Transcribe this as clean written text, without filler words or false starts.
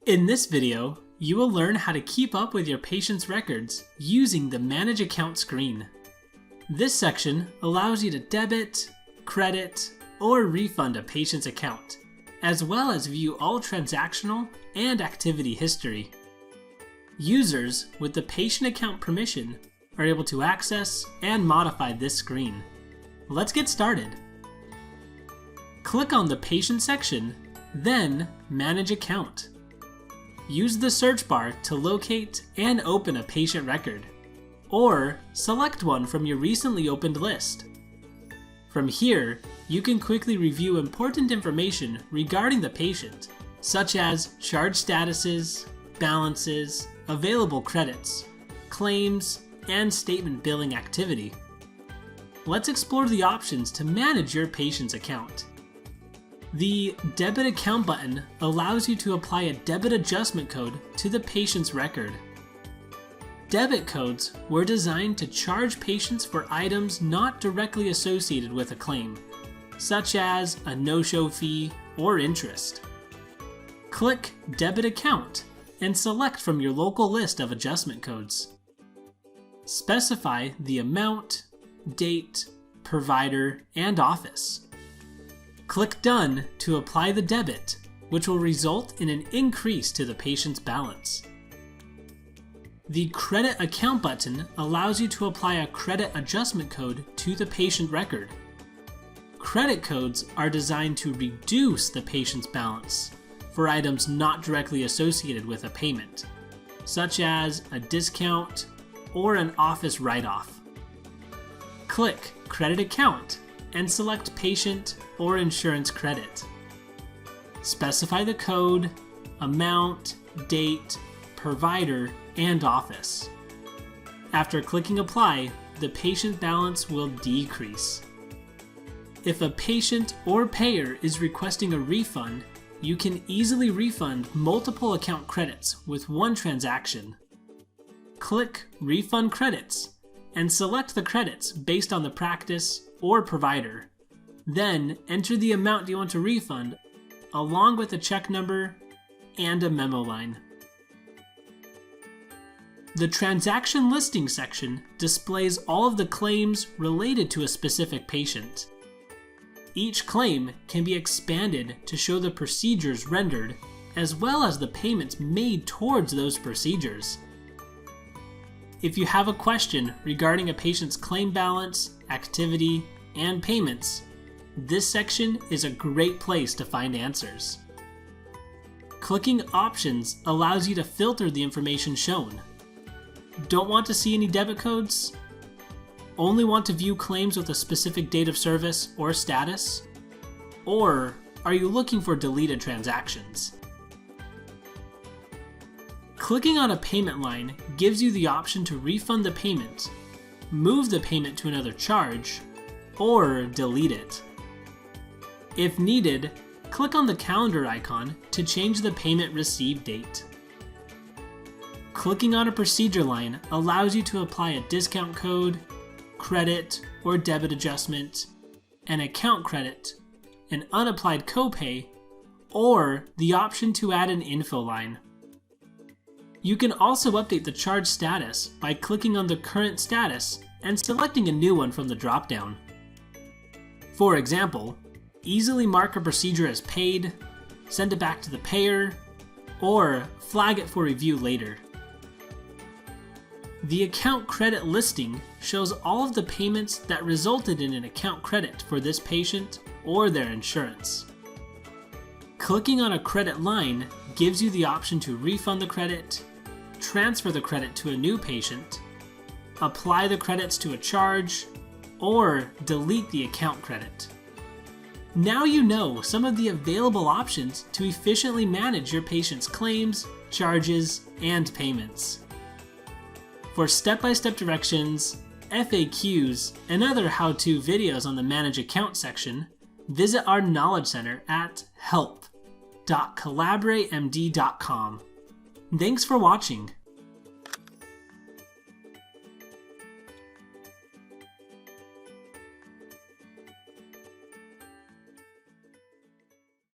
In this video, you will learn how to keep up with your patient's records using the Manage Account screen. This section allows you to debit, credit, or refund a patient's account, as well as view all transactional and activity history. Users with the patient account permission are able to access and modify this screen. Let's get started. Click on the Patient section, then Manage Account. Use the search bar to locate and open a patient record, or select one from your recently opened list. From here, you can quickly review important information regarding the patient, such as charge statuses, balances, available credits, claims, and statement billing activity. Let's explore the options to manage your patient's account. The Debit Account button allows you to apply a debit adjustment code to the patient's record. Debit codes were designed to charge patients for items not directly associated with a claim, such as a no-show fee or interest. Click Debit Account and select from your local list of adjustment codes. Specify the amount, date, provider, and office. Click Done to apply the debit, which will result in an increase to the patient's balance. The Credit Account button allows you to apply a credit adjustment code to the patient record. Credit codes are designed to reduce the patient's balance for items not directly associated with a payment, such as a discount or an office write-off. Click Credit Account and select Patient or Insurance Credit. Specify the code, amount, date, provider, and office. After clicking Apply, the patient balance will decrease. If a patient or payer is requesting a refund, you can easily refund multiple account credits with one transaction. Click Refund Credits and select the credits based on the practice or provider. Then enter the amount you want to refund, along with a check number and a memo line. The Transaction Listing section displays all of the claims related to a specific patient. Each claim can be expanded to show the procedures rendered, as well as the payments made towards those procedures. If you have a question regarding a patient's claim balance, activity, and payments, this section is a great place to find answers. Clicking Options allows you to filter the information shown. Don't want to see any debit codes? Only want to view claims with a specific date of service or status? Or are you looking for deleted transactions? Clicking on a payment line gives you the option to refund the payment, move the payment to another charge, or delete it. If needed, click on the calendar icon to change the payment receive date. Clicking on a procedure line allows you to apply a discount code, credit or debit adjustment, an account credit, an unapplied copay, or the option to add an info line. You can also update the charge status by clicking on the current status and selecting a new one from the drop-down. For example, easily mark a procedure as paid, send it back to the payer, or flag it for review later. The account credit listing shows all of the payments that resulted in an account credit for this patient or their insurance. Clicking on a credit line gives you the option to refund the credit, transfer the credit to a new patient, apply the credits to a charge, or delete the account credit. Now you know some of the available options to efficiently manage your patient's claims, charges, and payments. For step-by-step directions, FAQs, and other how-to videos on the Manage Account section, visit our Knowledge Center at help.collaboratemd.com. Thanks for watching.